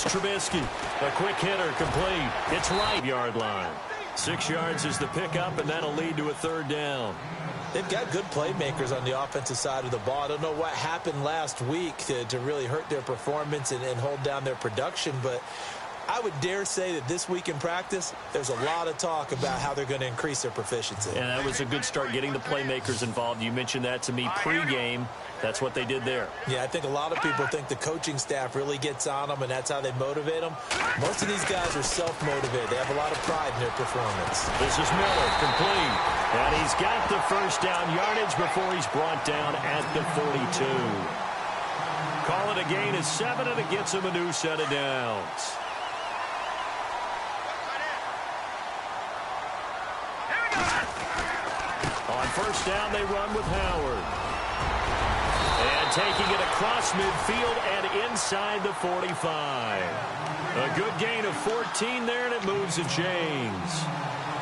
It's Trubisky. A quick hitter, complete. It's right yard line. 6 yards is the pickup, and that'll lead to a third down. They've got good playmakers on the offensive side of the ball. I don't know what happened last week to really hurt their performance and hold down their production, but I would dare say that this week in practice, there's a lot of talk about how they're going to increase their proficiency. And that was a good start getting the playmakers involved. You mentioned that to me pregame. That's what they did there. Yeah, I think a lot of people think the coaching staff really gets on them, and that's how they motivate them. Most of these guys are self-motivated. They have a lot of pride in their performance. This is Miller, complete. And he's got the first down yardage before he's brought down at the 42. Call it a gain of 7, and it gets him a new set of downs. On first down, they run with Howard. And taking it across midfield and inside the 45. A good gain of 14 there, and it moves the chains.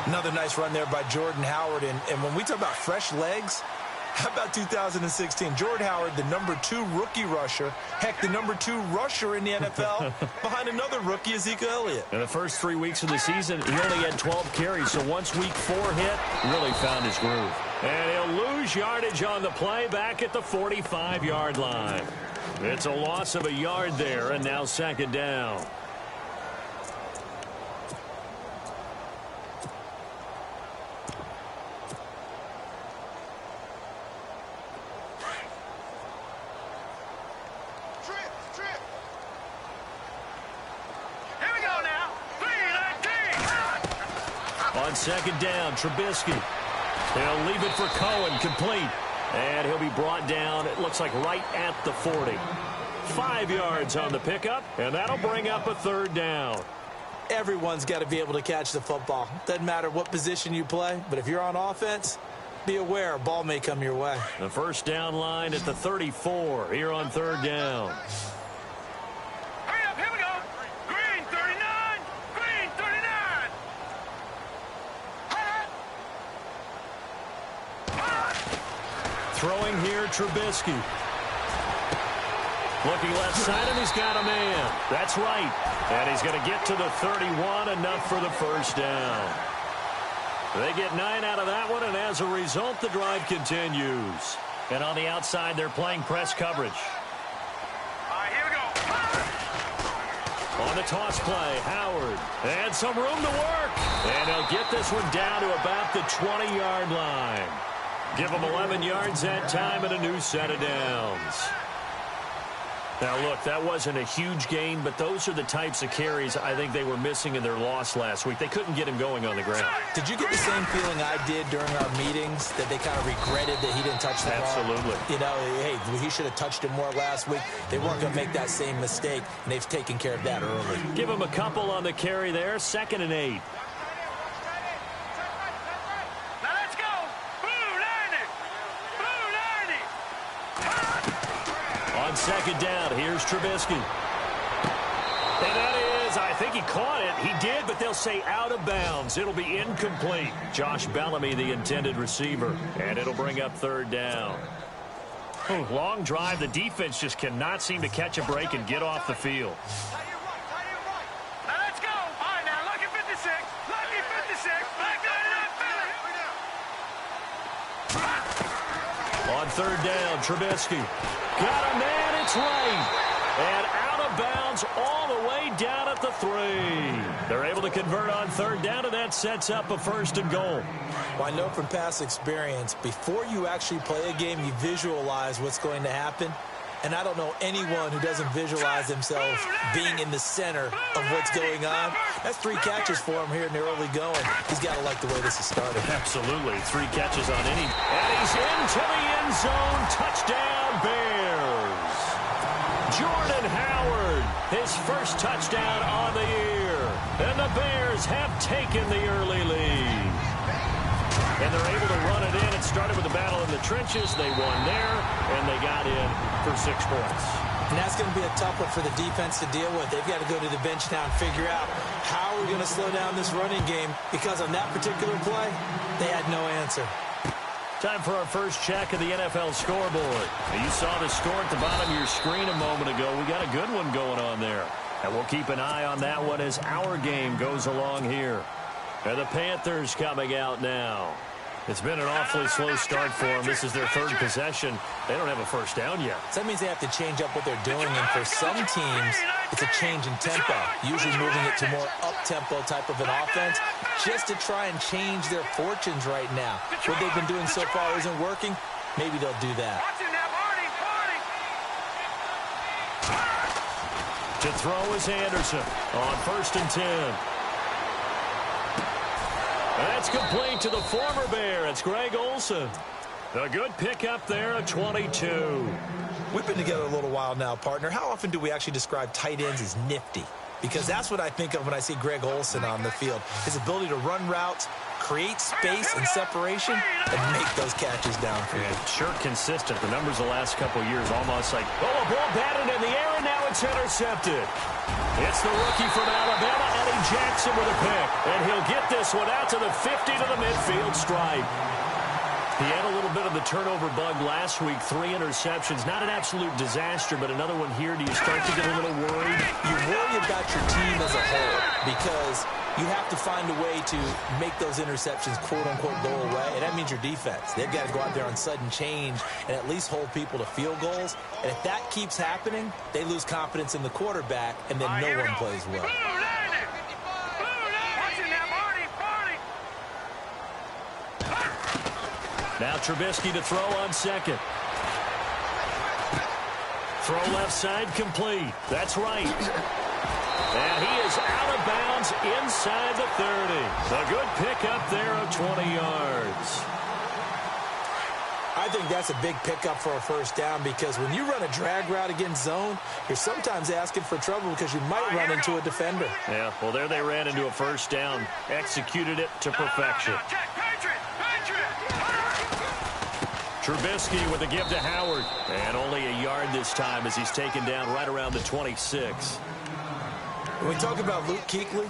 Another nice run there by Jordan Howard. And when we talk about fresh legs, how about 2016? Jordan Howard, the #2 rookie rusher. Heck, the #2 rusher in the NFL behind another rookie, Ezekiel Elliott. In the first 3 weeks of the season, he only had 12 carries. So once week 4 hit, really found his groove. And he'll lose yardage on the play back at the 45-yard line. It's a loss of a yard there, and now second down. On second down, Trubisky. He'll leave it for Cohen, complete. And he'll be brought down, it looks like right at the 40. 5 yards on the pickup, and that'll bring up a third down. Everyone's got to be able to catch the football. Doesn't matter what position you play, but if you're on offense, be aware a ball may come your way. The first down line at the 34 here on third down. Throwing here, Trubisky. Looking left side, and he's got a man. That's right. And he's going to get to the 31, enough for the first down. They get 9 out of that one, and as a result, the drive continues. And on the outside, they're playing press coverage. All right, here we go. On the toss play, Howard. And some room to work. And he'll get this one down to about the 20-yard line. Give them 11 yards that time and a new set of downs. Now, look, that wasn't a huge gain, but those are the types of carries I think they were missing in their loss last week. They couldn't get him going on the ground. Did you get the same feeling I did during our meetings, that they kind of regretted that he didn't touch the ball? Absolutely. You know, hey, he should have touched it more last week. They weren't going to make that same mistake, and they've taken care of that early. Give him a couple on the carry there, 2nd and 8. On second down, here's Trubisky. And that is, I think he caught it. He did, but they'll say out of bounds. It'll be incomplete. Josh Bellamy, the intended receiver. And it'll bring up third down. Long drive. The defense just cannot seem to catch a break and get off the field. Now let's go. All right, now, lucky 56. Lucky 56. On third down, Trubisky. Got a man, it's right. And out of bounds all the way down at the 3. They're able to convert on third down, and that sets up a 1st and goal. Well, I know from past experience, before you actually play a game, you visualize what's going to happen. And I don't know anyone who doesn't visualize themselves being in the center of what's going on. That's 3 catches for him here in the early going. He's got to like the way this is started. Absolutely. 3 catches on any. And he's into the end zone. Touchdown, Bears. Jordan Howard, his first touchdown on the year. And the Bears have taken the early lead. And they're able to run it in. It started with a battle in the trenches. They won there, and they got in for 6 points. And that's going to be a tough one for the defense to deal with. They've got to go to the bench now and figure out how we're going to slow down this running game, because on that particular play, they had no answer. Time for our first check of the NFL scoreboard. You saw the score at the bottom of your screen a moment ago. We got a good one going on there. And we'll keep an eye on that one as our game goes along here. And the Panthers coming out now. It's been an awfully slow start for them. This is their third possession. They don't have a first down yet. So that means they have to change up what they're doing, and for some teams, it's a change in tempo, usually moving it to more up-tempo type of an offense, just to try and change their fortunes right now. What they've been doing so far isn't working. Maybe they'll do that. To throw is Anderson on 1st and 10. That's complete to the former Bear. It's Greg Olsen. A good pickup there at 22. We've been together a little while now, partner. How often do we actually describe tight ends as nifty? Because that's what I think of when I see Greg Olsen on the field. His ability to run routes, create space and separation, and make those catches downfield. Yeah, sure consistent. The numbers the last couple years almost like, oh, a ball batted in the air, and now it's intercepted. It's the rookie from Alabama, Eddie Jackson, with a pick. And he'll get this one out to the 50 to the midfield stripe. He had a little bit of the turnover bug last week, 3 interceptions. Not an absolute disaster, but another one here. Do you start to get a little worried? You worry about your team as a whole because you have to find a way to make those interceptions, quote-unquote, go away, and that means your defense. They've got to go out there on sudden change and at least hold people to field goals. And if that keeps happening, they lose confidence in the quarterback, and then no one plays well. Now Trubisky to throw on 2nd. Throw left side complete. That's right. And he is out of bounds inside the 30. A good pickup there of 20 yards. I think that's a big pickup for a first down because when you run a drag route against zone, you're sometimes asking for trouble because you might run into a defender. Yeah, well, there they ran into a first down. Executed it to perfection. Trubisky with a give to Howard. And only a yard this time as he's taken down right around the 26. When we talk about Luke Kuechly,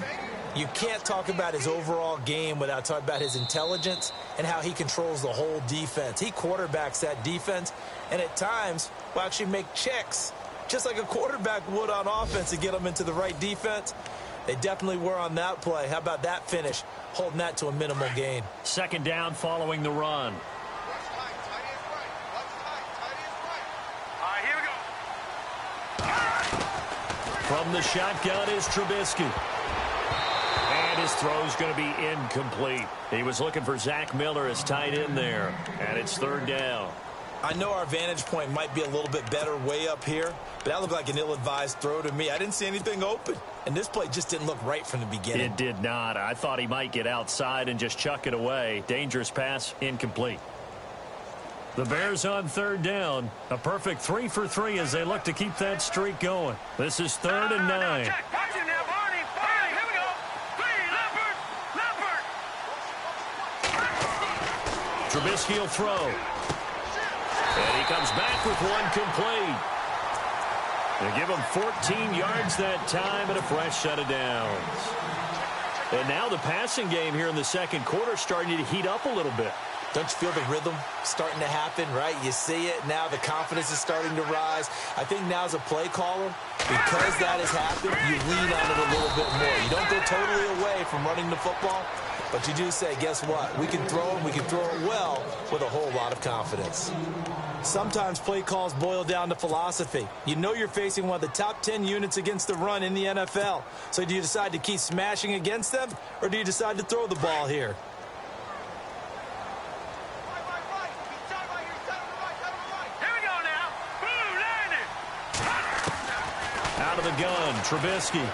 you can't talk about his overall game without talking about his intelligence and how he controls the whole defense. He quarterbacks that defense and at times will actually make checks, just like a quarterback would on offense to get them into the right defense. They definitely were on that play. How about that finish, holding that to a minimal gain? 2nd down following the run. From the shotgun is Trubisky. And his throw's going to be incomplete. He was looking for Zach Miller as tight end there. And it's 3rd down. I know our vantage point might be a little bit better way up here, but that looked like an ill-advised throw to me. I didn't see anything open. And this play just didn't look right from the beginning. It did not. I thought he might get outside and just chuck it away. Dangerous pass, incomplete. The Bears on 3rd down. A perfect 3 for 3 as they look to keep that streak going. This is 3rd and 9. Trubisky will throw. And he comes back with one complete. They give him 14 yards that time and a fresh set of downs. And now the passing game here in the 2nd quarter starting to heat up a little bit. Don't you feel the rhythm starting to happen, right? You see it now. The confidence is starting to rise. I think now as a play caller, because that has happened, you lean on it a little bit more. You don't go totally away from running the football, but you do say, guess what? We can throw it. We can throw it well with a whole lot of confidence. Sometimes play calls boil down to philosophy. You know you're facing one of the top 10 units against the run in the NFL. So do you decide to keep smashing against them, or do you decide to throw the ball here? Out of the gun, Trubisky.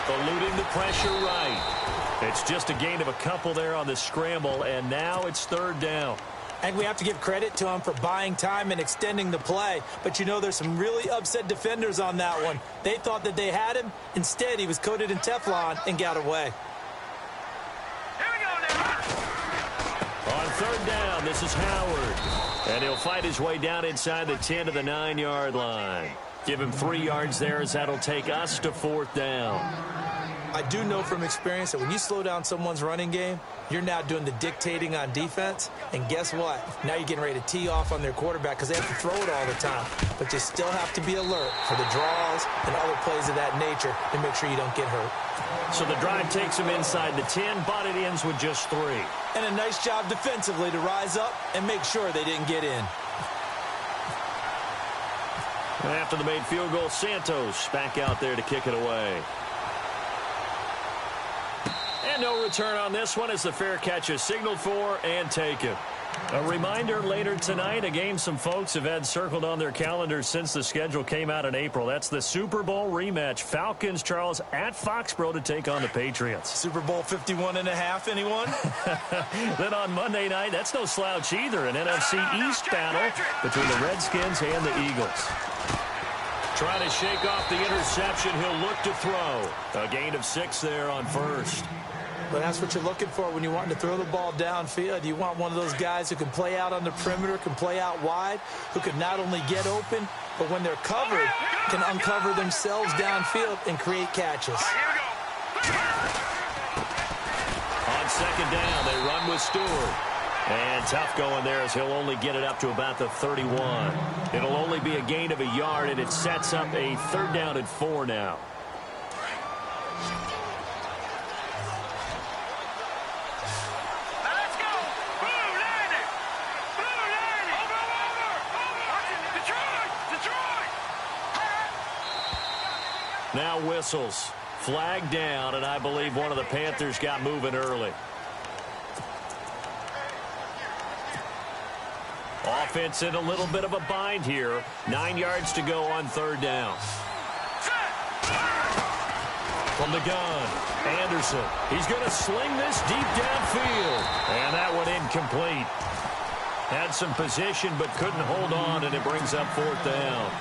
Eluding the pressure right. It's just a gain of a couple there on the scramble, and now it's 3rd down. And we have to give credit to him for buying time and extending the play. But you know there's some really upset defenders on that one. They thought that they had him. Instead, he was coated in Teflon and got away. On 3rd down, this is Howard. And he'll fight his way down inside the 10 to the 9-yard line. Give him 3 yards there as that'll take us to 4th down. I do know from experience that when you slow down someone's running game, you're now doing the dictating on defense. And guess what? Now you're getting ready to tee off on their quarterback because they have to throw it all the time. But you still have to be alert for the draws and other plays of that nature to make sure you don't get hurt. So the drive takes them inside the 10, but it ends with just 3. And a nice job defensively to rise up and make sure they didn't get in. And after the made field goal, Santos back out there to kick it away. And no return on this one as the fair catch is signaled for and taken. A reminder later tonight, a game some folks have had circled on their calendars since the schedule came out in April. That's the Super Bowl rematch. Falcons, Charles, at Foxborough to take on the Patriots. Super Bowl 51.5, anyone? Then on Monday night, that's no slouch either. An NFC East battle between the Redskins and the Eagles. Trying to shake off the interception. He'll look to throw. A gain of 6 there on first. But that's what you're looking for when you want to throw the ball downfield. You want one of those guys who can play out on the perimeter, can play out wide, who can not only get open, but when they're covered, can uncover themselves downfield and create catches. On second down, they run with Stewart. And tough going there as he'll only get it up to about the 31. It'll only be a gain of a yard, and it sets up a 3rd down and 4 now. Now whistles. Flag down, and I believe one of the Panthers got moving early. Offense in a little bit of a bind here. 9 yards to go on 3rd down. From the gun, Anderson. He's going to sling this deep downfield. And that one incomplete. Had some position but couldn't hold on, and it brings up 4th down.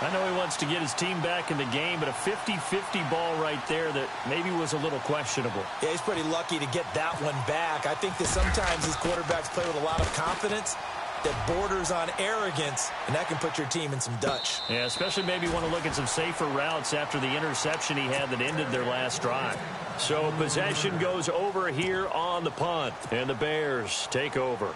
I know he wants to get his team back in the game, but a 50-50 ball right there that maybe was a little questionable. Yeah, he's pretty lucky to get that one back. I think that sometimes these quarterbacks play with a lot of confidence that borders on arrogance, and that can put your team in some Dutch. Yeah, especially maybe want to look at some safer routes after the interception he had that ended their last drive. So possession goes over here on the punt, and the Bears take over.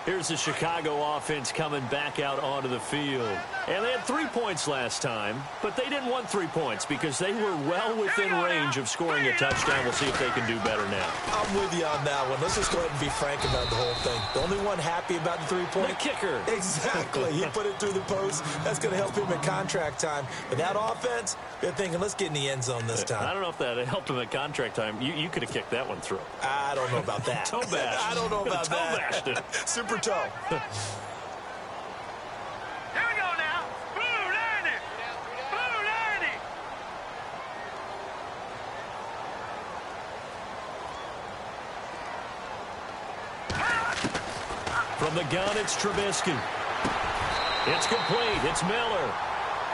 Here's the Chicago offense coming back out onto the field. And they had 3 points last time, but they didn't want 3 points because they were well within range of scoring a touchdown. We'll see if they can do better now. I'm with you on that one. Let's just go ahead and be frank about the whole thing. The only one happy about the 3-point? The kicker. Exactly. He put it through the post. That's going to help him in contract time. But that offense, they're thinking, let's get in the end zone this time. I don't know if that helped him at contract time. You could have kicked that one through. I don't know about that. Toe bash. I don't know about toe that. Bashed it. Super toe. Here we go now. Blue 90. Blue 90. From the gun, it's Trubisky. It's complete. It's Miller.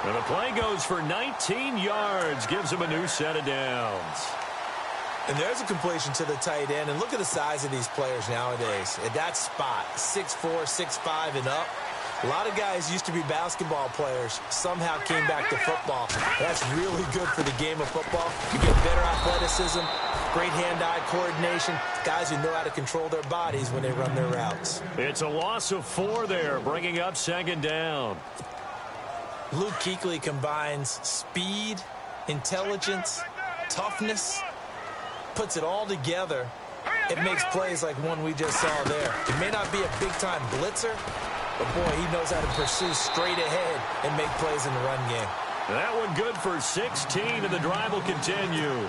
And the play goes for 19 yards. Gives him a new set of downs. And there's a completion to the tight end. And look at the size of these players nowadays. At that spot, 6'4", 6'5", and up. A lot of guys used to be basketball players. Somehow came back to football. That's really good for the game of football. You get better athleticism, great hand-eye coordination, guys who know how to control their bodies when they run their routes. It's a loss of 4 there, bringing up 2nd down. Luke Kuechly combines speed, intelligence, toughness, puts it all together. It makes plays like one we just saw there. It may not be a big-time blitzer, but, boy, he knows how to pursue straight ahead and make plays in the run game. That one good for 16, and the drive will continue.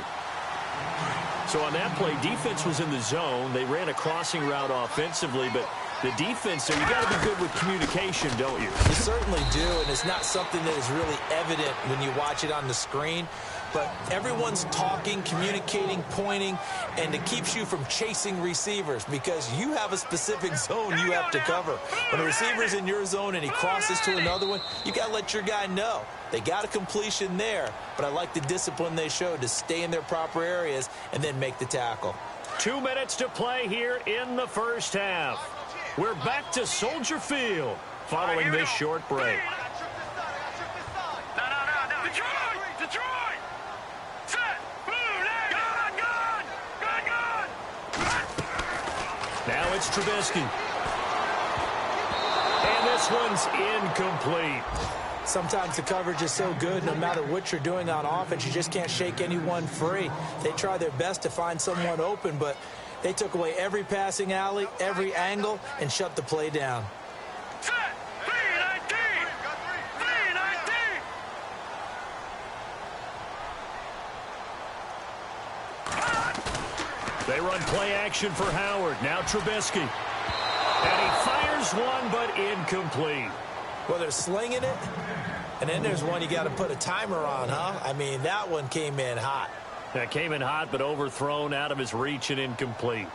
So on that play, defense was in the zone. They ran a crossing route offensively, but the defense, so you got to be good with communication, don't you? You certainly do, and it's not something that is really evident when you watch it on the screen. But everyone's talking, communicating, pointing, and it keeps you from chasing receivers because you have a specific zone you have to cover. When a receiver's in your zone and he crosses to another one, you got to let your guy know. They got a completion there, but I like the discipline they showed to stay in their proper areas and then make the tackle. 2 minutes to play here in the first half. We're back to Soldier Field following this short break. No. Detroit! Set! it's Trubisky. And this one's incomplete. Sometimes the coverage is so good, no matter what you're doing on offense, you just can't shake anyone free. They try their best to find someone open, but they took away every passing alley, every angle, and shut the play down. Set. 319. 319. They run play action for Howard. Now Trubisky. And he fires one, but incomplete. Well, they're slinging it, and then there's one you got to put a timer on, huh? I mean, that one came in hot. That came in hot, but overthrown, out of his reach, and incomplete.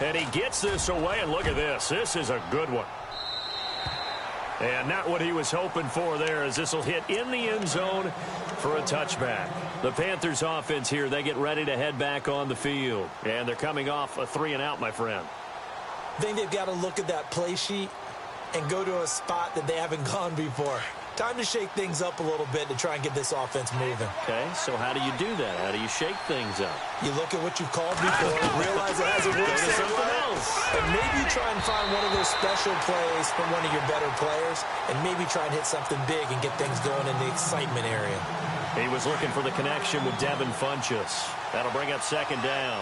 And he gets this away, and look at this. This is a good one. And not what he was hoping for there, as this will hit in the end zone for a touchback. The Panthers offense here, they get ready to head back on the field. And they're coming off a 3-and-out, my friend. I think they've got to look at that play sheet and go to a spot that they haven't gone before. Time to shake things up a little bit to try and get this offense moving. Okay, so how do you do that? How do you shake things up? You look at what you've called before, realize it hasn't worked so well, and maybe try and find one of those special plays from one of your better players, and maybe try and hit something big and get things going in the excitement area. He was looking for the connection with Devin Funchess. That'll bring up second down.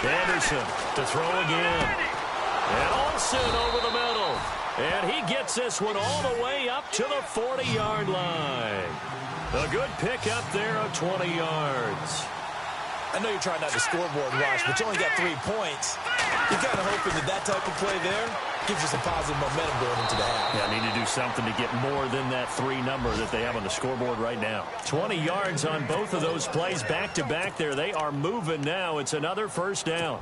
Anderson to throw again. And Olsen over the middle. And he gets this one all the way up to the 40-yard line. A good pick up there of 20 yards. I know you're trying not to scoreboard rush, but you only got 3 points. You're kind of hoping that type of play there gives you some positive momentum going into the half. Yeah, I need to do something to get more than that 3 number that they have on the scoreboard right now. 20 yards on both of those plays back-to-back there. They are moving now. It's another first down.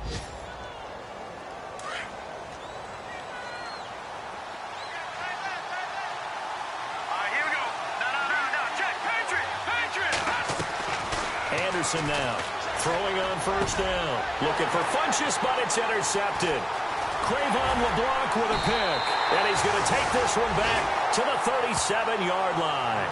Anderson now throwing on first down. Looking for Funchess, but it's intercepted. Cravon LeBlanc with a pick. And he's going to take this one back to the 37-yard line.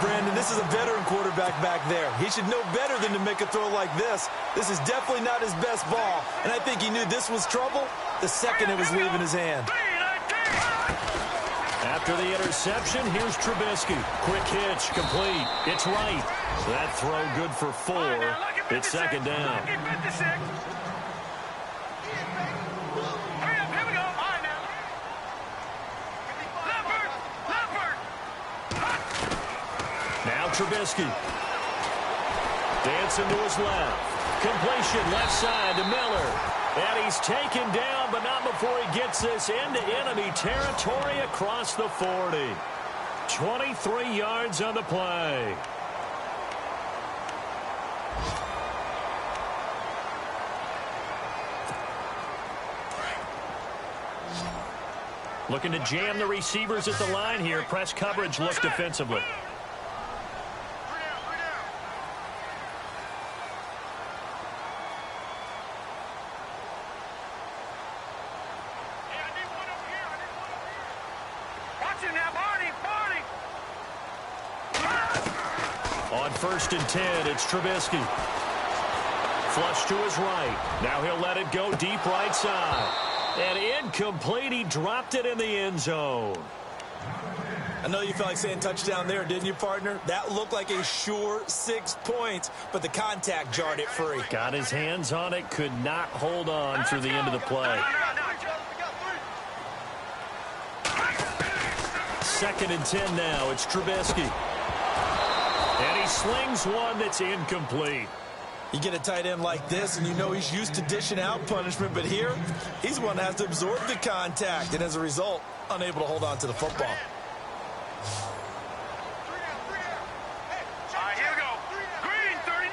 Brandon, this is a veteran quarterback back there. He should know better than to make a throw like this. This is definitely not his best ball. And I think he knew this was trouble the second it was leaving his hand. After the interception, here's Trubisky. Quick hitch, complete. It's right. That throw good for 4. It's second down. Now Trubisky. Dancing to his left. Completion left side to Miller. And he's taken down, but not before he gets this into enemy territory across the 40. 23 yards on the play. Looking to jam the receivers at the line here. Press coverage look defensively. On 1st and 10, it's Trubisky. Flush to his right. Now he'll let it go deep right side. And incomplete. He dropped it in the end zone. I know you felt like saying touchdown there, didn't you, partner? That looked like a sure 6 points, but the contact jarred it free. Got his hands on it, could not hold on through the end of the play. 2nd and 10 now. It's Trubisky. And he slings one that's incomplete. You get a tight end like this, and you know he's used to dishing out punishment, but here, he's one that has to absorb the contact, and as a result, unable to hold on to the football. All right, here we go. Green, 39.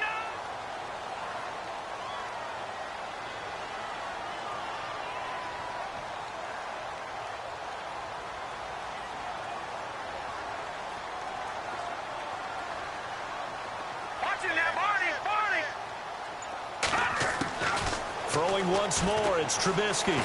Watching that, Barney. Throwing once more, it's Trubisky.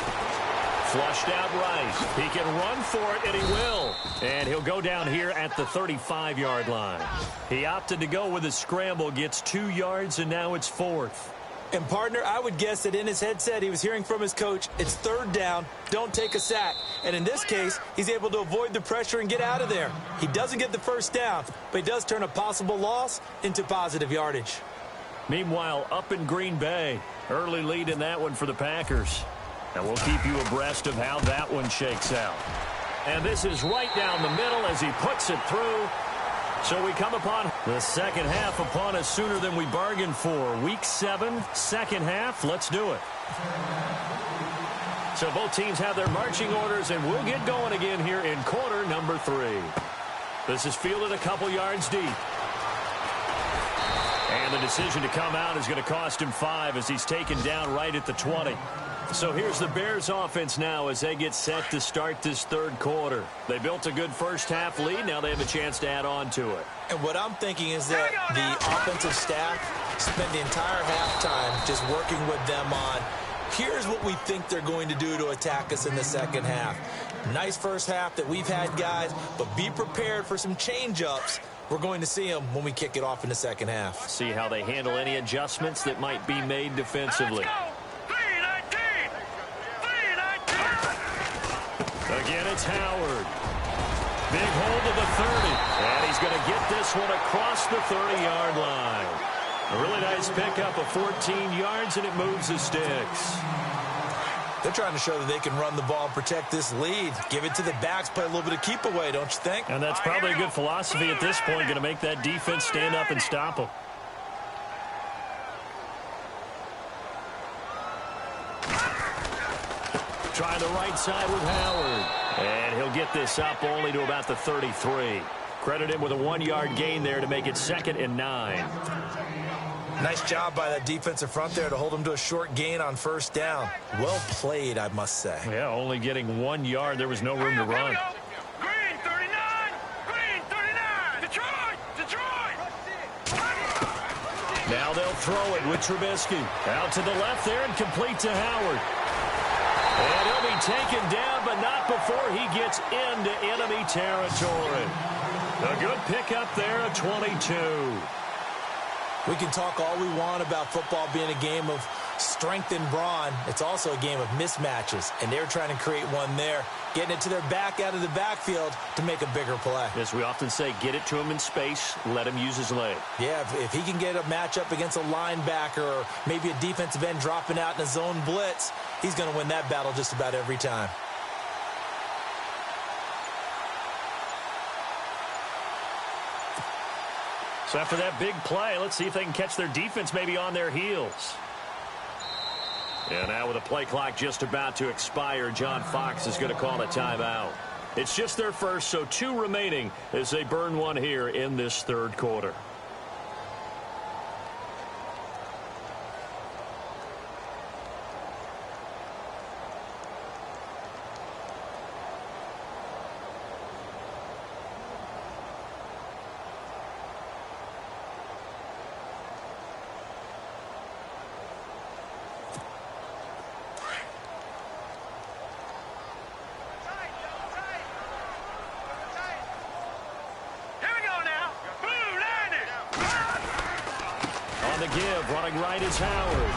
Flushed out right. He can run for it, and he will. And he'll go down here at the 35-yard line. He opted to go with a scramble, gets 2 yards, and now it's 4th. And, partner, I would guess that in his headset he was hearing from his coach, it's 3rd down, don't take a sack. And in this case, he's able to avoid the pressure and get out of there. He doesn't get the 1st down, but he does turn a possible loss into positive yardage. Meanwhile, up in Green Bay, early lead in that one for the Packers. And we'll keep you abreast of how that one shakes out. And this is right down the middle as he puts it through. So we come upon the second half upon us sooner than we bargained for. Week 7, second half. Let's do it. So both teams have their marching orders, and we'll get going again here in quarter number 3. This is fielded a couple yards deep. And the decision to come out is going to cost him 5 as he's taken down right at the 20. So here's the Bears offense now as they get set to start this 3rd quarter. They built a good first half lead. Now they have a chance to add on to it. And what I'm thinking is that the offensive staff spent the entire halftime just working with them on, here's what we think they're going to do to attack us in the second half. Nice first half that we've had, guys, but be prepared for some change-ups. We're going to see them when we kick it off in the second half. See how they handle any adjustments that might be made defensively. Again, it's Howard. Big hold of the 30. And he's going to get this one across the 30-yard line. A really nice pickup of 14 yards, and it moves the sticks. They're trying to show that they can run the ball and protect this lead. Give it to the backs, play a little bit of keep away, don't you think? And that's probably a good philosophy at this point, going to make that defense stand up and stop them. Try the right side with Howard. And he'll get this up only to about the 33. Credit him with a 1-yard gain there to make it 2nd and 9. Nice job by that defensive front there to hold him to a short gain on 1st down. Well played, I must say. Yeah, only getting 1 yard. There was no room to run. Green 39! Green 39! Detroit! Detroit! Now they'll throw it with Trubisky. Out to the left there and complete to Howard. And he'll be taken down, but not before he gets into enemy territory. A good pickup there at 22. We can talk all we want about football being a game of strength and brawn. It's also a game of mismatches, and they're trying to create one there, getting it to their back out of the backfield to make a bigger play. As we often say, get it to him in space, let him use his leg. Yeah, if he can get a matchup against a linebacker or maybe a defensive end dropping out in a zone blitz, he's going to win that battle just about every time. So after that big play, let's see if they can catch their defense maybe on their heels. And now with the play clock just about to expire, John Fox is going to call a timeout. It's just their first, so 2 remaining as they burn one here in this 3rd quarter. Give, running right is Howard.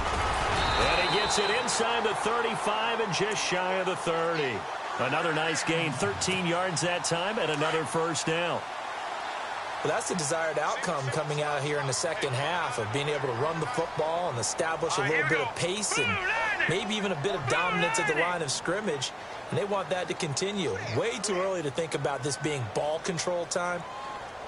And he gets it inside the 35 and just shy of the 30. Another nice gain, 13 yards that time, and another 1st down. Well, that's the desired outcome coming out here in the second half of being able to run the football and establish a little bit of pace and maybe even a bit of dominance at the line of scrimmage. And they want that to continue. Way too early to think about this being ball control time,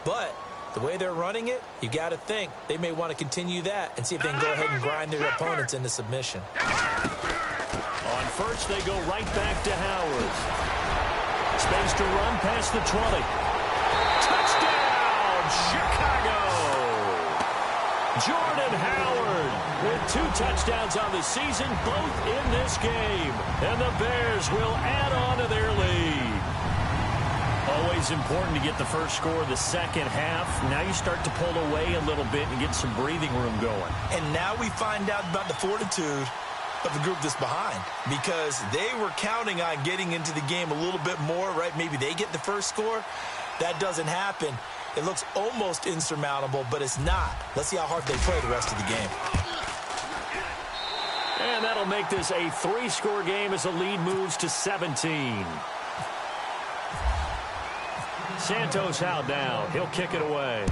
but the way they're running it, you got to think they may want to continue that and see if they can go ahead and grind their opponents into submission. On first, they go right back to Howard. Space to run past the 20. Touchdown, Chicago! Jordan Howard with 2 touchdowns on the season, both in this game. And the Bears will add on to their lead. Always important to get the first score of the second half. Now you start to pull away a little bit and get some breathing room going. And now we find out about the fortitude of the group that's behind because they were counting on getting into the game a little bit more, right? Maybe they get the first score. That doesn't happen. It looks almost insurmountable, but it's not. Let's see how hard they play the rest of the game. And that'll make this a 3-score game as the lead moves to 17. Santos out now. He'll kick it away.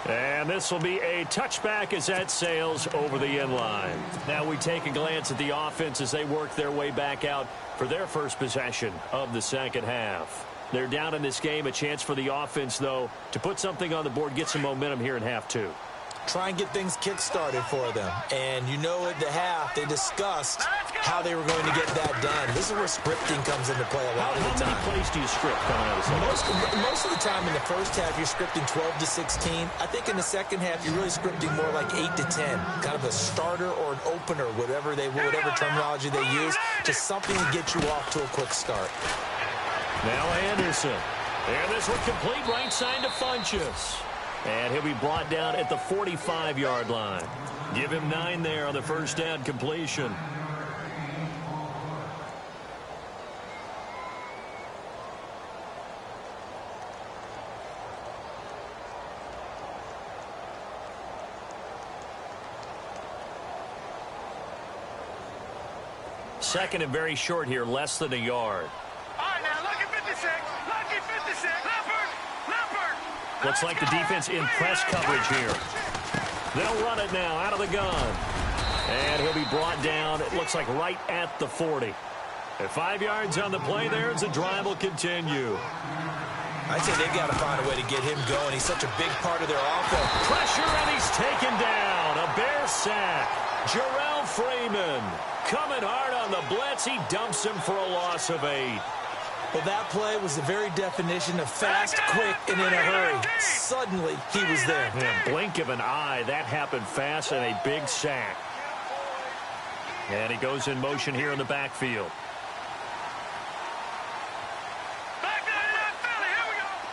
And this will be a touchback as that sails over the end line. Now we take a glance at the offense as they work their way back out for their first possession of the second half. They're down in this game. A chance for the offense, though, to put something on the board, get some momentum here in half two. Try and get things kick-started for them. And you know at the half, they discussed how they were going to get that done. This is where scripting comes into play a lot of the time. How many plays do you script coming out of the second? Most of the time in the first half, you're scripting 12 to 16. I think in the second half, you're really scripting more like 8 to 10. Kind of a starter or an opener, whatever terminology they use, just something to get you off to a quick start. Now Anderson. And this one complete right side to Funchess. And he'll be brought down at the 45-yard line. Give him 9 there on the first down completion. Second and very short here, less than a yard. All right, now, lucky 56. Lucky 56. Leopard. Looks like the defense in press coverage here. They'll run it now out of the gun. And he'll be brought down, it looks like right at the 40. At 5 yards on the play there as the drive will continue. I'd say they've got to find a way to get him going. He's such a big part of their offense. Pressure, and he's taken down. A Bear sack. Jarrell Freeman coming hard on the blitz. He dumps him for a loss of 8. Well, that play was the very definition of fast, quick, and in a hurry. Suddenly, he was there. Yeah, blink of an eye. That happened fast and a big sack. And he goes in motion here in the backfield.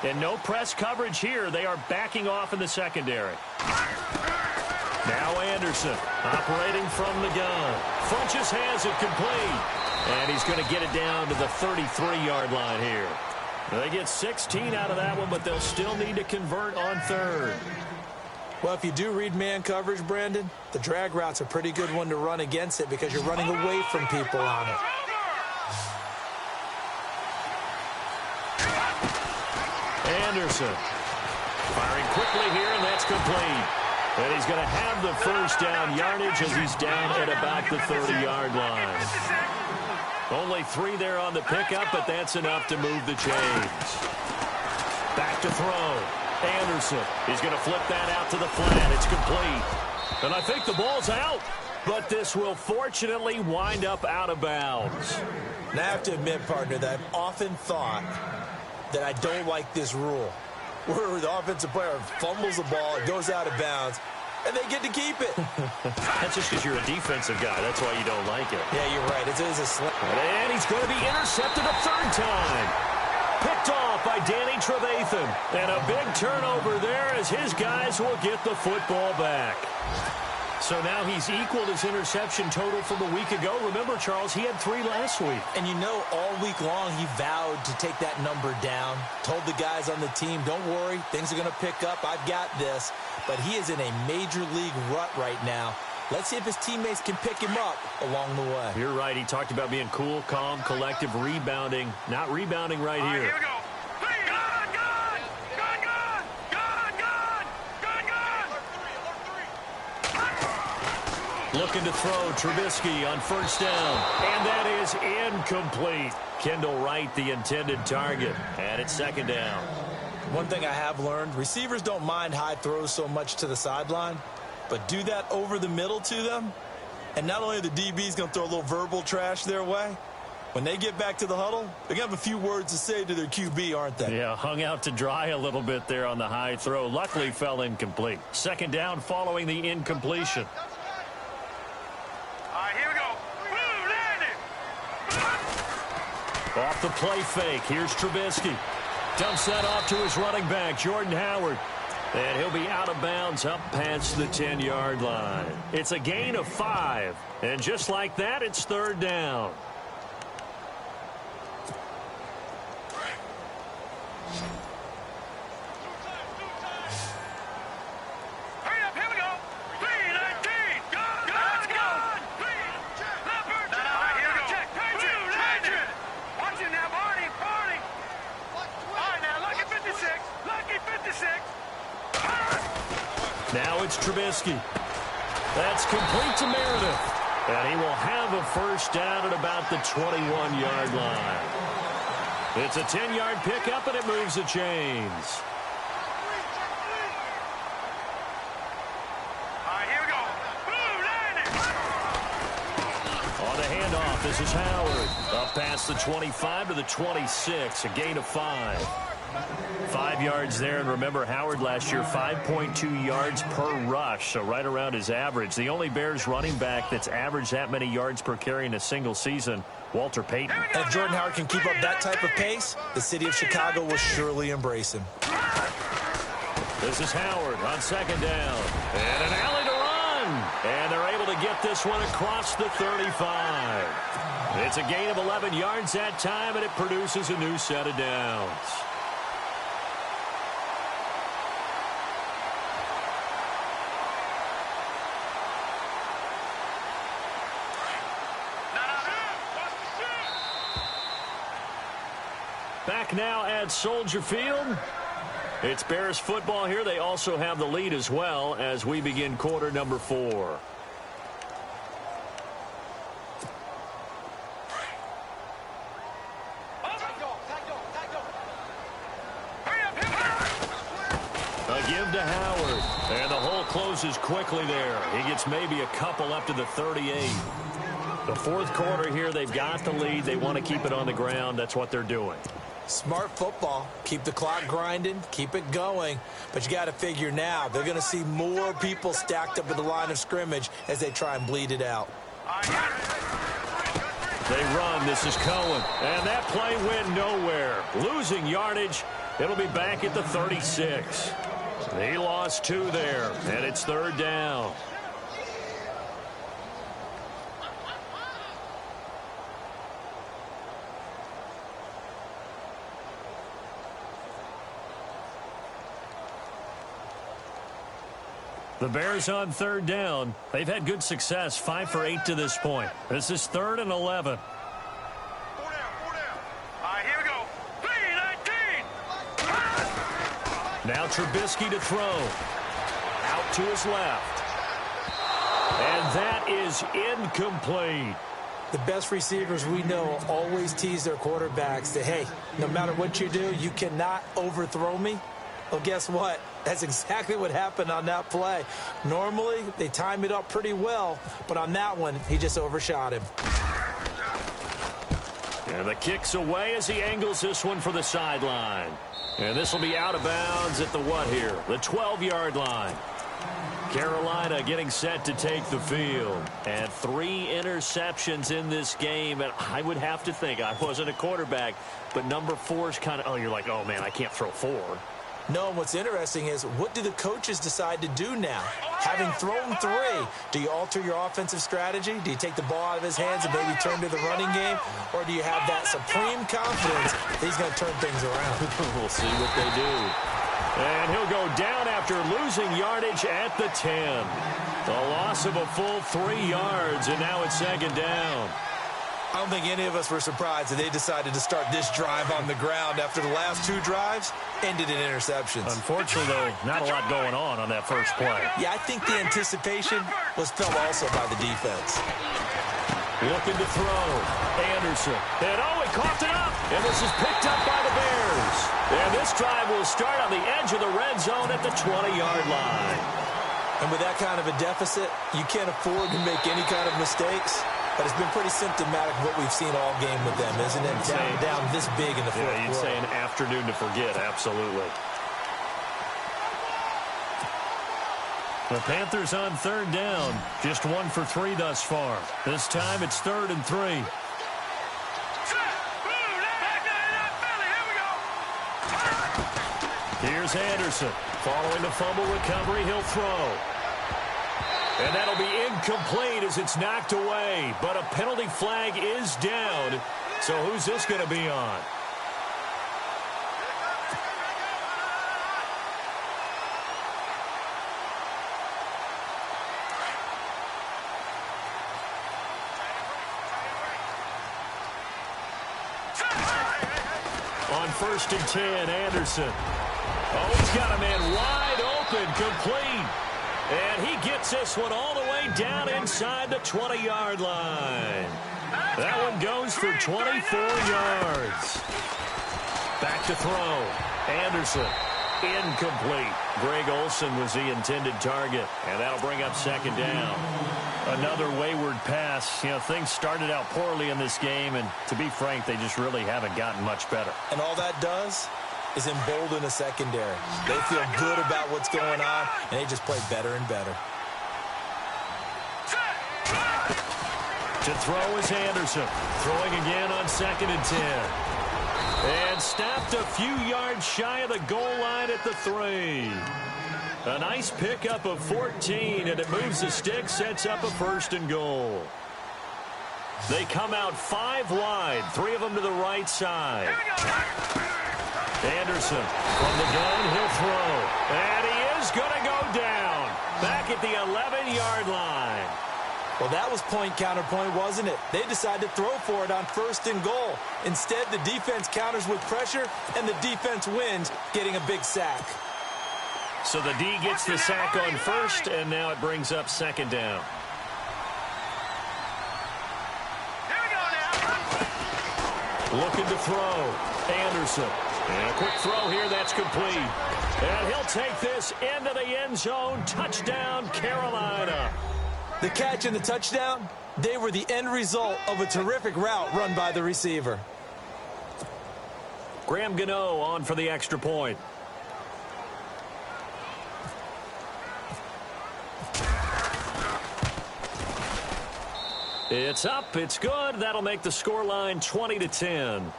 And no press coverage here. They are backing off in the secondary. Now Anderson operating from the gun. Funchess has it complete. And he's going to get it down to the 33-yard line here. They get 16 out of that one, but they'll still need to convert on third. Well, if you do read man coverage, Brandon, the drag route's a pretty good one to run against it because you're running away from people on it. Anderson firing quickly here, and that's complete. And he's going to have the first down yardage as he's down at about the 30-yard line. Only 3 there on the pickup, but that's enough to move the chains. Back to throw. Anderson. He's going to flip that out to the flat. It's complete. And I think the ball's out, but this will fortunately wind up out of bounds. And I have to admit, partner, that I've often thought that I don't like this rule, where the offensive player fumbles the ball, it goes out of bounds, and they get to keep it. That's just because you're a defensive guy. That's why you don't like it. Yeah, you're right. It is a slip. And he's going to be intercepted a third time. Picked off by Danny Trevathan. And a big turnover there as his guys will get the football back. So now he's equaled his interception total from a week ago. Remember, Charles, he had 3 last week. And you know, all week long he vowed to take that number down. Told the guys on the team, don't worry, things are going to pick up. I've got this. But he is in a major league rut right now. Let's see if his teammates can pick him up along the way. You're right. He talked about being cool, calm, collective, rebounding. Not rebounding right here. Here we go. Looking to throw, Trubisky on first down. And that is incomplete. Kendall Wright, the intended target. And it's second down. One thing I have learned, receivers don't mind high throws so much to the sideline, but do that over the middle to them, and not only are the DBs going to throw a little verbal trash their way, when they get back to the huddle, they're going to have a few words to say to their QB, aren't they? Yeah, hung out to dry a little bit there on the high throw. Luckily fell incomplete. Second down following the incompletion. Off the play fake. Here's Trubisky. Dumps that off to his running back, Jordan Howard. And he'll be out of bounds up past the 10-yard line. It's a gain of 5. And just like that, it's third down. Now it's Trubisky. That's complete to Meredith. And he will have a first down at about the 21-yard line. It's a 10-yard pickup, and it moves the chains. Here we go. On the handoff, this is Howard. Up past the 25 to the 26, a gain of 5. 5 yards there, and remember, Howard last year, 5.2 yards per rush, so right around his average. The only Bears running back that's averaged that many yards per carry in a single season, Walter Payton. And if Jordan Howard can keep up that type of pace, the city of Chicago will surely embrace him. This is Howard on second down. And an alley to run. And they're able to get this one across the 35. It's a gain of 11 yards that time, and it produces a new set of downs. Back now at Soldier Field. It's Bears football here. They also have the lead as well as we begin quarter number 4. A give to Howard. And the hole closes quickly there. He gets maybe a couple up to the 38. The fourth quarter here, they've got the lead. They want to keep it on the ground. That's what they're doing. Smart football. Keep the clock grinding. Keep it going. But you got to figure now, they're going to see more people stacked up at the line of scrimmage as they try and bleed it out. They run. This is Cohen. And that play went nowhere. Losing yardage. It'll be back at the 36. He lost 2 there. And it's third down. The Bears on third down. They've had good success, 5 for 8 to this point. This is 3rd and 11. 4 down. Here we go. 3-19. Now Trubisky to throw. Out to his left. And that is incomplete. The best receivers we know always tease their quarterbacks that, hey, no matter what you do, you cannot overthrow me. Well, guess what? That's exactly what happened on that play. Normally, they time it up pretty well, but on that one, he just overshot him. And the kick's away as he angles this one for the sideline. And this will be out of bounds at the what here? The 12-yard line. Carolina getting set to take the field. And 3 interceptions in this game. And I would have to think, I wasn't a quarterback, but number 4 is kind of, oh, you're like, oh, man, I can't throw 4. No, what's interesting is, what do the coaches decide to do now? Having thrown 3, do you alter your offensive strategy? Do you take the ball out of his hands and maybe turn to the running game? Or do you have that supreme confidence that he's going to turn things around? We'll see what they do. And he'll go down after losing yardage at the 10. The loss of a full 3 yards, and now it's second down. I don't think any of us were surprised that they decided to start this drive on the ground after the last 2 drives ended in interceptions. Unfortunately, though, not a lot going on that first play. Yeah, I think the anticipation was felt also by the defense. Looking to throw. Anderson. And he coughed it up. And this is picked up by the Bears. And this drive will start on the edge of the red zone at the 20-yard line. And with that kind of a deficit, you can't afford to make any kind of mistakes. But it's been pretty symptomatic of what we've seen all game with them, isn't it? Down this big in the fourth quarter. You'd say an afternoon to forget, absolutely. The Panthers on third down, just 1 for 3 thus far. This time it's 3rd and 3. Here's Anderson. Following the fumble recovery, he'll throw. And that'll be incomplete as it's knocked away. But a penalty flag is down. So who's this going to be on? On 1st and 10, Anderson. Oh, he's got a man wide open, complete. And he gets this one all the way down inside the 20-yard line. That one goes for 24 yards. Back to throw. Anderson. Incomplete. Greg Olsen was the intended target. And that'll bring up 2nd down. Another wayward pass. You know, things started out poorly in this game, and to be frank, they just really haven't gotten much better. And all that does is embolden a secondary. They feel good about what's going on, and they just play better and better. To throw is Anderson. Throwing again on 2nd and 10. And stopped a few yards shy of the goal line at the 3. A nice pickup of 14, and it moves the stick, sets up a 1st and goal. They come out 5 wide, 3 of them to the right side. Anderson from the gun, he'll throw. And he is going to go down. Back at the 11-yard line. Well, that was point counterpoint, wasn't it? They decided to throw for it on 1st and goal. Instead, the defense counters with pressure, and the defense wins, getting a big sack. So the D gets the sack on 1st, and now it brings up 2nd down. Here we go now. Looking to throw. Anderson. And a quick throw here, that's complete. And he'll take this into the end zone. Touchdown, Carolina. The catch and the touchdown, they were the end result of a terrific route run by the receiver. Graham Gano on for the extra point. It's up, it's good. That'll make the scoreline 20-10.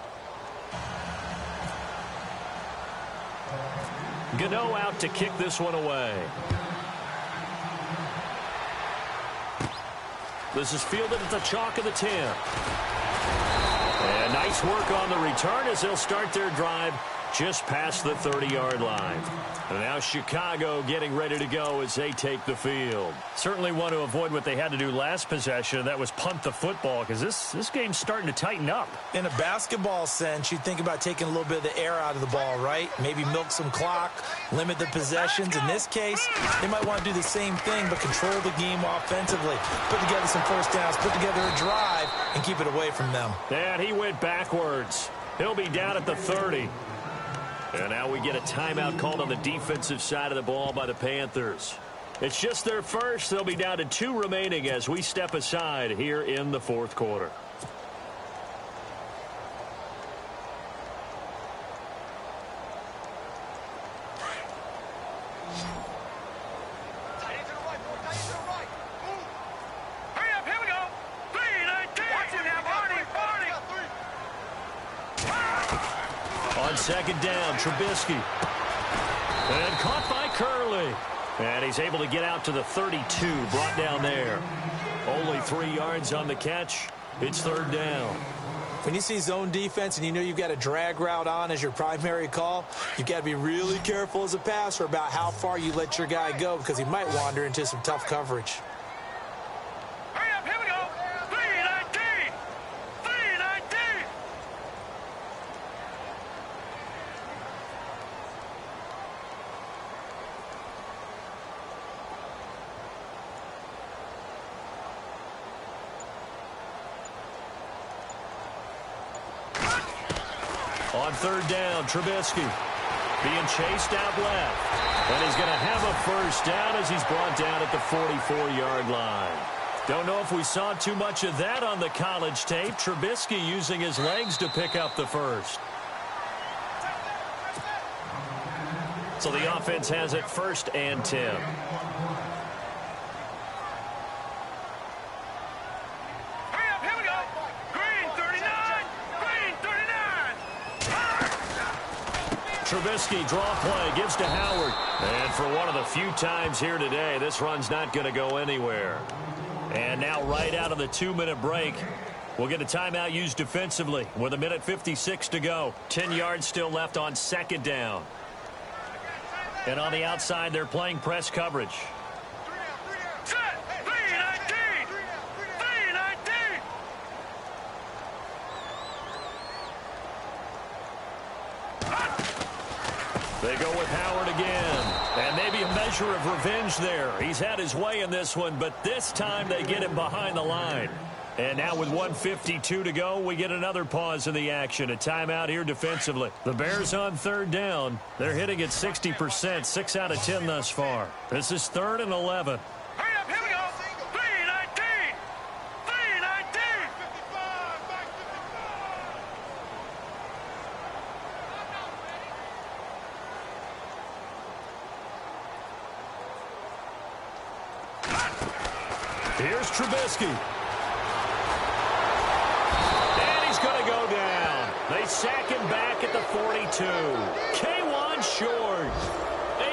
Gano out to kick this one away. This is fielded at the chalk of the 10. And nice work on the return as they'll start their drive just past the 30-yard line. And now Chicago getting ready to go as they take the field. Certainly want to avoid what they had to do last possession. That was punt the football, because this game's starting to tighten up. In a basketball sense, you think about taking a little bit of the air out of the ball, right? Maybe milk some clock, limit the possessions. In this case, they might want to do the same thing, but control the game offensively. Put together some first downs, put together a drive, and keep it away from them. And he went backwards. He'll be down at the 30. And now we get a timeout called on the defensive side of the ball by the Panthers. It's just their first. They'll be down to 2 remaining as we step aside here in the 4th quarter. Hurry up, here we go. 3-19. Watch it now, Barney. On 2nd down, Trubisky. And caught by Curley. And he's able to get out to the 32, brought down there. Only 3 yards on the catch. It's 3rd down. When you see zone defense and you know you've got a drag route on as your primary call, you've got to be really careful as a passer about how far you let your guy go, because he might wander into some tough coverage. Hurry up, here we go. 3-19. 3-19. On 3rd down, Trubisky being chased out left. And he's going to have a first down as he's brought down at the 44-yard line. Don't know if we saw too much of that on the college tape. Trubisky using his legs to pick up the first. So the offense has it 1st and 10. Trubisky, draw play, gives to Howard. And for one of the few times here today, this run's not going to go anywhere. And now right out of the 2-minute break, we'll get a timeout used defensively with 1:56 to go. 10 yards still left on second down. And on the outside, they're playing press coverage. They go with Howard again. And maybe a measure of revenge there. He's had his way in this one, but this time they get him behind the line. And now with 1:52 to go, we get another pause in the action. A timeout here defensively. The Bears on third down. They're hitting at 60%, 6 out of 10 thus far. This is 3rd and 11. Hurry up, here we go. 3-19. 3-19. Here's Trubisky. And he's going to go down. They sack him back at the 42. K1 short.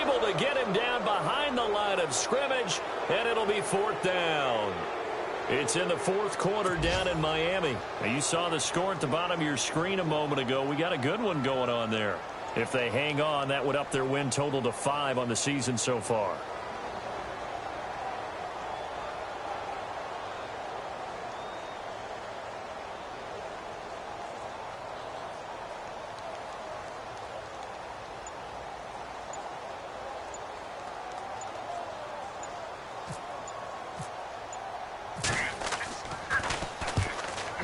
Able to get him down behind the line of scrimmage, and it'll be 4th down. It's in the 4th quarter down in Miami. Now, you saw the score at the bottom of your screen a moment ago. We got a good one going on there. If they hang on, that would up their win total to 5 on the season so far.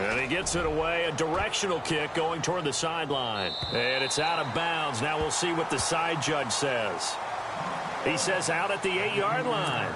And he gets it away. A directional kick going toward the sideline. And it's out of bounds. Now we'll see what the side judge says. He says out at the 8-yard line.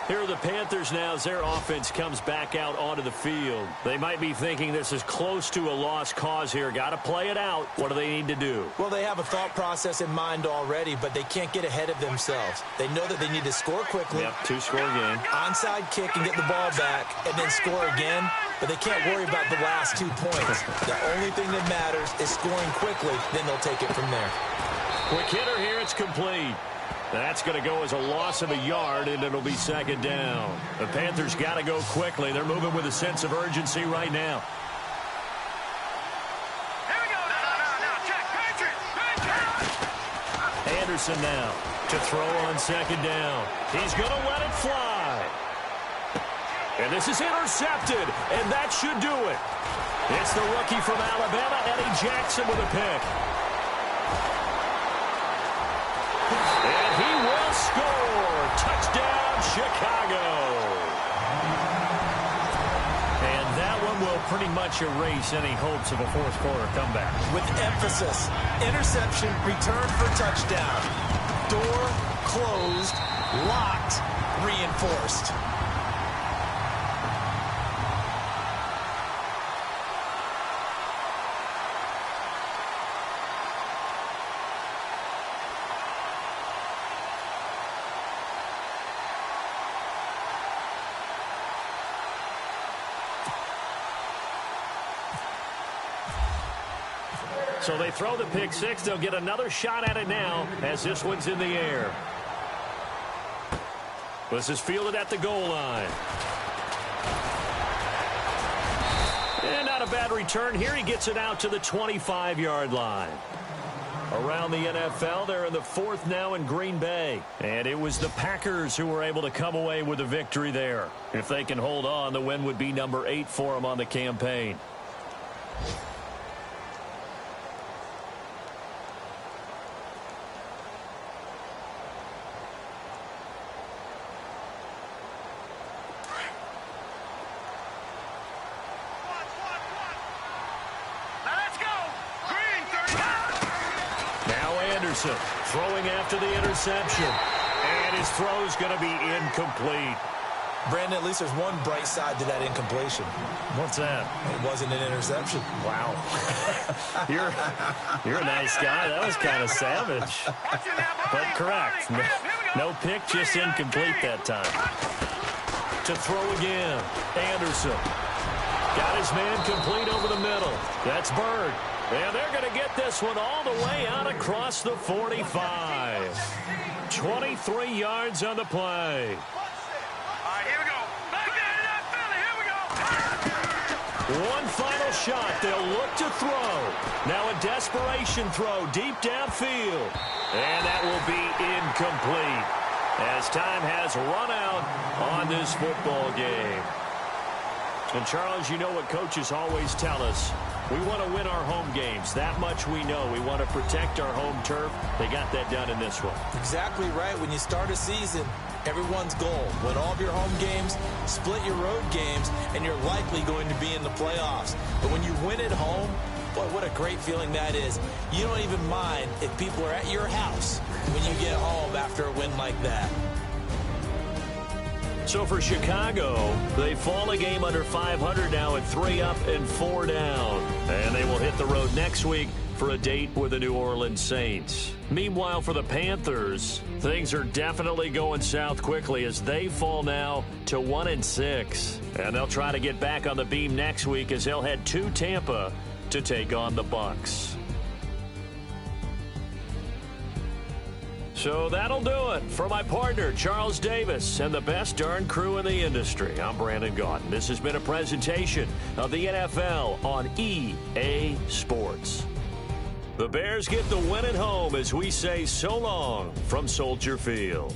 Here are the Panthers now as their offense comes back out onto the field. They might be thinking this is close to a lost cause here. Got to play it out. What do they need to do? Well, they have a thought process in mind already, but they can't get ahead of themselves. They know that they need to score quickly. Yep, 2-score game. Onside kick and get the ball back, and then score again. But they can't worry about the last 2 points. The only thing that matters is scoring quickly. Then they'll take it from there. Quick hitter here. It's complete. That's going to go as a loss of a yard, and it'll be 2nd down. The Panthers got to go quickly. They're moving with a sense of urgency right now. Here we go. Now. Check. Patriot. Anderson now to throw on 2nd down. He's going to let it fly. And this is intercepted, and that should do it. It's the rookie from Alabama, Eddie Jackson, with a pick. And he will score. Touchdown, Chicago. And that one will pretty much erase any hopes of a 4th quarter comeback. With emphasis, interception, return for touchdown. Door closed, locked, reinforced. So they throw the pick 6. They'll get another shot at it now as this one's in the air. This is fielded at the goal line. And not a bad return here. He gets it out to the 25-yard line. Around the NFL, they're in the 4th now in Green Bay. And it was the Packers who were able to come away with a victory there. If they can hold on, the win would be number 8 for them on the campaign. Throwing after the interception. And his throw's going to be incomplete. Brandon, at least there's one bright side to that incompletion. What's that? It wasn't an interception. Wow. You're a nice guy. That was kind of savage. But correct. No pick, just incomplete that time. To throw again. Anderson. Got his man complete over the middle. That's Bird. And they're going to get this one all the way out across the 45. 23 yards on the play. All right, here we go. Back there in that Philly. Here we go. One final shot. They'll look to throw. Now a desperation throw deep downfield. And that will be incomplete as time has run out on this football game. And, Charles, you know what coaches always tell us. We want to win our home games. That much we know. We want to protect our home turf. They got that done in this one. Exactly right. When you start a season, everyone's goal: win all of your home games, split your road games, and you're likely going to be in the playoffs. But when you win at home, boy, what a great feeling that is. You don't even mind if people are at your house when you get home after a win like that. So for Chicago, they fall a game under 500 now at 3 up and 4 down. And they will hit the road next week for a date with the New Orleans Saints. Meanwhile, for the Panthers, things are definitely going south quickly as they fall now to 1-6. And they'll try to get back on the beam next week as they'll head to Tampa to take on the Bucs. So that'll do it. For my partner, Charles Davis, and the best darn crew in the industry, I'm Brandon Gaudin. This has been a presentation of the NFL on EA Sports. The Bears get the win at home as we say so long from Soldier Field.